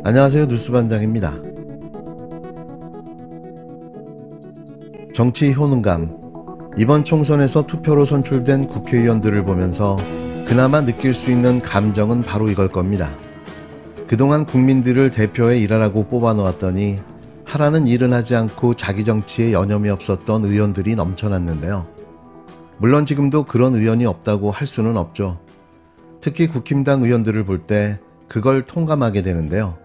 안녕하세요. 뉴스반장입니다. 정치 효능감. 이번 총선에서 투표로 선출된 국회의원들을 보면서 그나마 느낄 수 있는 감정은 바로 이걸 겁니다. 그동안 국민들을 대표에 일하라고 뽑아놓았더니 하라는 일은 하지 않고 자기 정치에 여념이 없었던 의원들이 넘쳐났는데요. 물론 지금도 그런 의원이 없다고 할 수는 없죠. 특히 국힘당 의원들을 볼 때 그걸 통감하게 되는데요.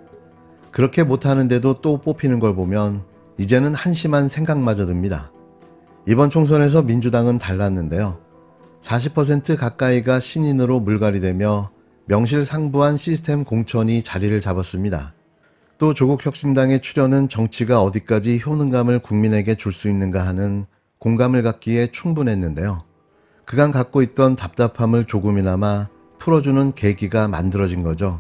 그렇게 못하는데도 또 뽑히는 걸 보면 이제는 한심한 생각마저 듭니다. 이번 총선에서 민주당은 달랐는데요. 40% 가까이가 신인으로 물갈이되며 명실상부한 시스템 공천이 자리를 잡았습니다. 또 조국혁신당의 출현은 정치가 어디까지 효능감을 국민에게 줄 수 있는가 하는 공감을 갖기에 충분했는데요. 그간 갖고 있던 답답함을 조금이나마 풀어주는 계기가 만들어진 거죠.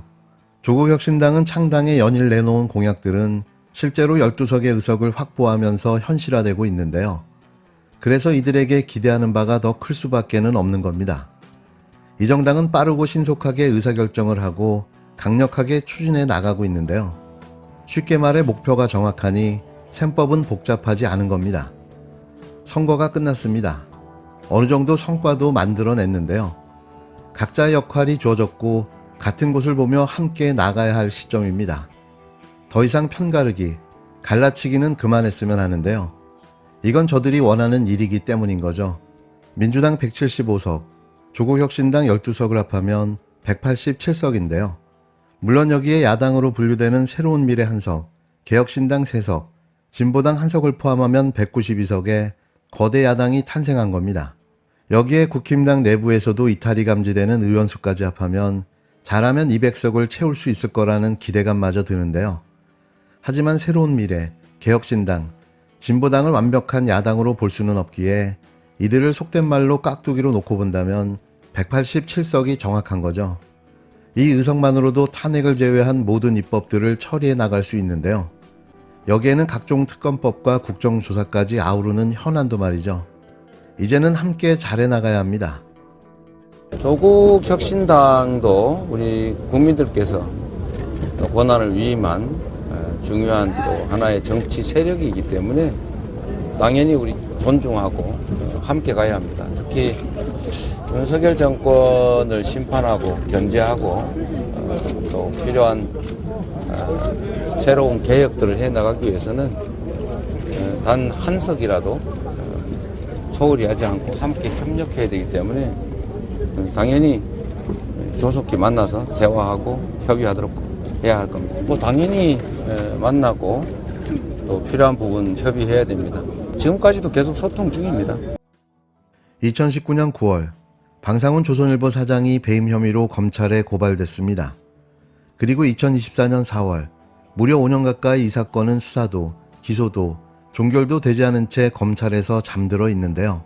조국혁신당은 창당에 연일 내놓은 공약들은 실제로 12석의 의석을 확보하면서 현실화되고 있는데요. 그래서 이들에게 기대하는 바가 더 클 수밖에는 없는 겁니다. 이 정당은 빠르고 신속하게 의사결정을 하고 강력하게 추진해 나가고 있는데요. 쉽게 말해 목표가 정확하니 셈법은 복잡하지 않은 겁니다. 선거가 끝났습니다. 어느 정도 성과도 만들어냈는데요. 각자의 역할이 주어졌고 같은 곳을 보며 함께 나가야 할 시점입니다. 더 이상 편가르기, 갈라치기는 그만했으면 하는데요. 이건 저들이 원하는 일이기 때문인 거죠. 민주당 175석, 조국혁신당 12석을 합하면 187석인데요. 물론 여기에 야당으로 분류되는 새로운 미래 1석, 개혁신당 3석, 진보당 1석을 포함하면 192석에 거대 야당이 탄생한 겁니다. 여기에 국힘당 내부에서도 이탈이 감지되는 의원 수까지 합하면 잘하면 200석을 채울 수 있을 거라는 기대감마저 드는데요. 하지만 새로운 미래, 개혁신당, 진보당을 완벽한 야당으로 볼 수는 없기에 이들을 속된 말로 깍두기로 놓고 본다면 187석이 정확한 거죠. 이 의석만으로도 탄핵을 제외한 모든 입법들을 처리해 나갈 수 있는데요. 여기에는 각종 특검법과 국정조사까지 아우르는 현안도 말이죠. 이제는 함께 잘해 나가야 합니다. 조국혁신당도 우리 국민들께서 권한을 위임한 중요한 또 하나의 정치 세력이기 때문에 당연히 우리 존중하고 함께 가야 합니다. 특히 윤석열 정권을 심판하고 견제하고 또 필요한 새로운 개혁들을 해나가기 위해서는 단 한 석이라도 소홀히 하지 않고 함께 협력해야 되기 때문에 당연히 조속히 만나서 대화하고 협의하도록 해야 할 겁니다. 당연히 만나고 또 필요한 부분 협의해야 됩니다. 지금까지도 계속 소통 중입니다. 2019년 9월 방상훈 조선일보 사장이 배임 혐의로 검찰에 고발됐습니다. 그리고 2024년 4월 무려 5년 가까이 이 사건은 수사도, 기소도, 종결도 되지 않은 채 검찰에서 잠들어 있는데요.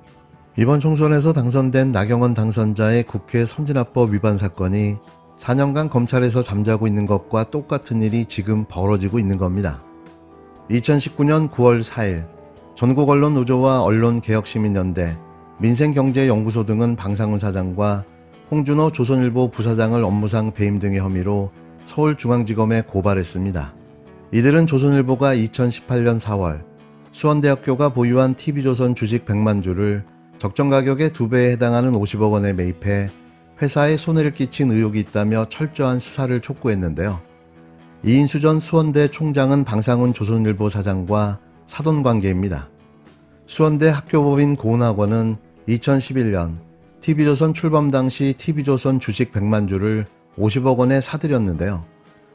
이번 총선에서 당선된 나경원 당선자의 국회 선진화법 위반 사건이 4년간 검찰에서 잠자고 있는 것과 똑같은 일이 지금 벌어지고 있는 겁니다. 2019년 9월 4일 전국언론노조와 언론개혁시민연대, 민생경제연구소 등은 방상훈 사장과 홍준호 조선일보 부사장을 업무상 배임 등의 혐의로 서울중앙지검에 고발했습니다. 이들은 조선일보가 2018년 4월 수원대학교가 보유한 TV조선 주식 100만 주를 적정 가격의 2배에 해당하는 50억 원에 매입해 회사에 손해를 끼친 의혹이 있다며 철저한 수사를 촉구했는데요. 이인수 전 수원대 총장은 방상훈 조선일보 사장과 사돈관계입니다. 수원대 학교법인 고은학원은 2011년 TV조선 출범 당시 TV조선 주식 100만 주를 50억 원에 사들였는데요.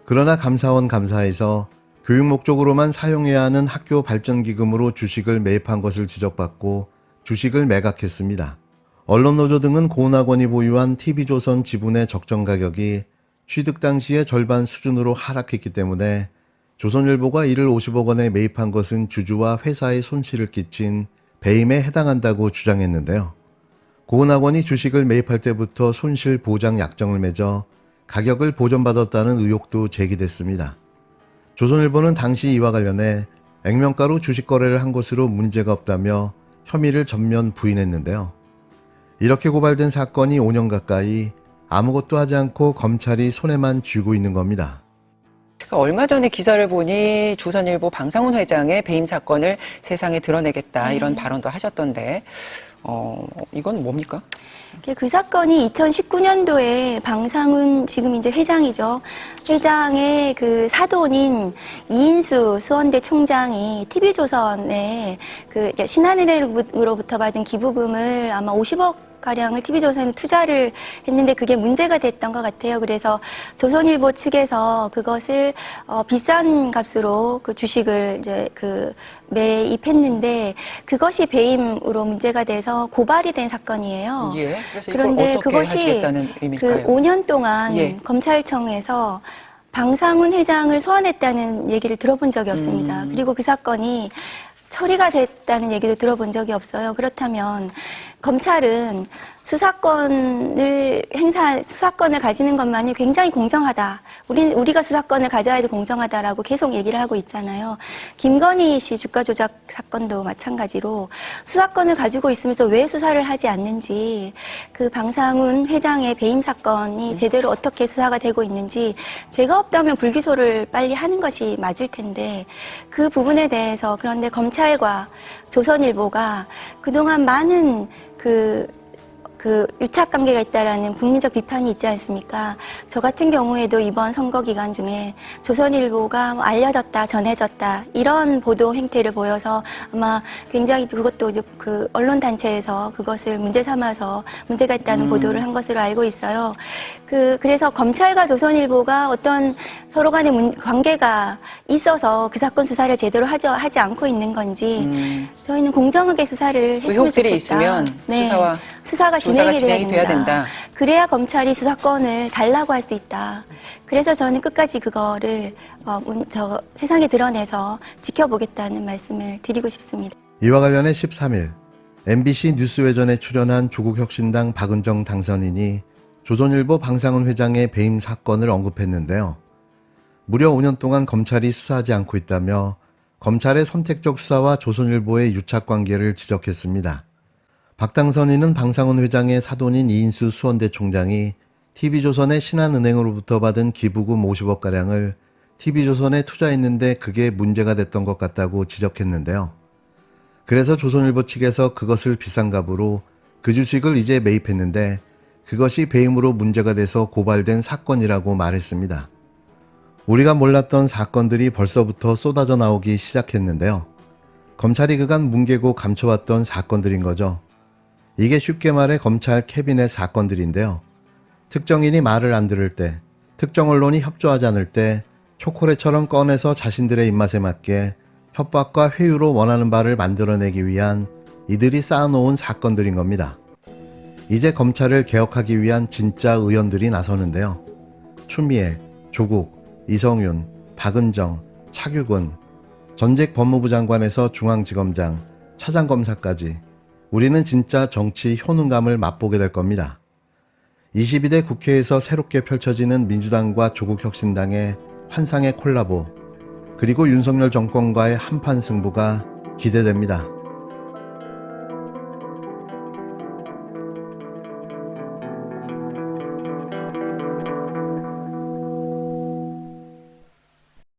그러나 감사원 감사에서 교육 목적으로만 사용해야 하는 학교 발전기금으로 주식을 매입한 것을 지적받고 주식을 매각했습니다. 언론노조 등은 고은학원이 보유한 TV조선 지분의 적정 가격이 취득 당시의 절반 수준으로 하락했기 때문에 조선일보가 이를 50억 원에 매입한 것은 주주와 회사에 손실을 끼친 배임에 해당한다고 주장했는데요. 고은학원이 주식을 매입할 때부터 손실 보장 약정을 맺어 가격을 보전받았다는 의혹도 제기됐습니다. 조선일보는 당시 이와 관련해 액면가로 주식 거래를 한 것으로 문제가 없다며 혐의를 전면 부인했는데요. 이렇게 고발된 사건이 5년 가까이 아무것도 하지 않고 검찰이 손에만 쥐고 있는 겁니다. 얼마 전에 기사를 보니 조선일보 방상훈 회장의 배임 사건을 세상에 드러내겠다 이런 발언도 하셨던데 이건 뭡니까? 그 사건이 2019년도에 방상훈 지금 이제 회장이죠. 회장의 그 사돈인 이인수 수원대 총장이 TV조선에 그 신한은행으로부터 받은 기부금을 아마 50억 가량을 TV조선에 투자를 했는데 그게 문제가 됐던 것 같아요. 그래서 조선일보 측에서 그것을 비싼 값으로 그 주식을 이제 그 매입했는데 그것이 배임으로 문제가 돼서 고발이 된 사건이에요. 예. 그래서 그런데 이걸 어떻게 그것이 하시겠다는 의미일까요? 그 5년 동안 예. 검찰청에서 방상훈 회장을 소환했다는 얘기를 들어본 적이 없습니다. 그리고 그 사건이 처리가 됐다는 얘기도 들어본 적이 없어요. 그렇다면 검찰은 수사권을 가지는 것만이 굉장히 공정하다. 우리가 수사권을 가져야지 공정하다라고 계속 얘기를 하고 있잖아요. 김건희 씨 주가 조작 사건도 마찬가지로 수사권을 가지고 있으면서 왜 수사를 하지 않는지 그 방상훈 회장의 배임 사건이 제대로 어떻게 수사가 되고 있는지 죄가 없다면 불기소를 빨리 하는 것이 맞을 텐데 그 부분에 대해서 그런데 검찰과 조선일보가 그동안 많은 그 유착 관계가 있다라는 국민적 비판이 있지 않습니까? 저 같은 경우에도 이번 선거 기간 중에 조선일보가 뭐 알려졌다, 전해졌다 이런 보도 행태를 보여서 아마 굉장히 그것도 이제 그 언론 단체에서 그것을 문제 삼아서 문제가 있다는 보도를 한 것으로 알고 있어요. 그래서 검찰과 조선일보가 어떤 서로 간의 관계가 있어서 그 사건 수사를 제대로 하지 않고 있는 건지 저희는 공정하게 수사를 했으면 의혹들이 좋겠다. 있으면 네. 수사가 수사가 진행이 돼야 된다. 그래야 검찰이 수사권을 달라고 할 수 있다. 그래서 저는 끝까지 그거를 세상에 드러내서 지켜보겠다는 말씀을 드리고 싶습니다. 이와 관련해 13일 MBC 뉴스외전에 출연한 조국혁신당 박은정 당선인이 조선일보 방상훈 회장의 배임 사건을 언급했는데요. 무려 5년 동안 검찰이 수사하지 않고 있다며 검찰의 선택적 수사와 조선일보의 유착관계를 지적했습니다. 박 당선인은 방상훈 회장의 사돈인 이인수 수원대 총장이 TV조선의 신한은행으로부터 받은 기부금 50억가량을 TV조선에 투자했는데 그게 문제가 됐던 것 같다고 지적했는데요. 그래서 조선일보 측에서 그것을 비싼 값으로 그 주식을 이제 매입했는데 그것이 배임으로 문제가 돼서 고발된 사건이라고 말했습니다. 우리가 몰랐던 사건들이 벌써부터 쏟아져 나오기 시작했는데요. 검찰이 그간 뭉개고 감춰왔던 사건들인 거죠. 이게 쉽게 말해 검찰 캐비넷 사건들인데요. 특정인이 말을 안 들을 때, 특정 언론이 협조하지 않을 때 초콜릿처럼 꺼내서 자신들의 입맛에 맞게 협박과 회유로 원하는 바를 만들어내기 위한 이들이 쌓아놓은 사건들인 겁니다. 이제 검찰을 개혁하기 위한 진짜 의원들이 나서는데요. 추미애, 조국, 이성윤, 박은정, 차규근, 전직 법무부 장관에서 중앙지검장, 차장검사까지 우리는 진짜 정치 효능감을 맛보게 될 겁니다. 22대 국회에서 새롭게 펼쳐지는 민주당과 조국혁신당의 환상의 콜라보, 그리고 윤석열 정권과의 한판 승부가 기대됩니다.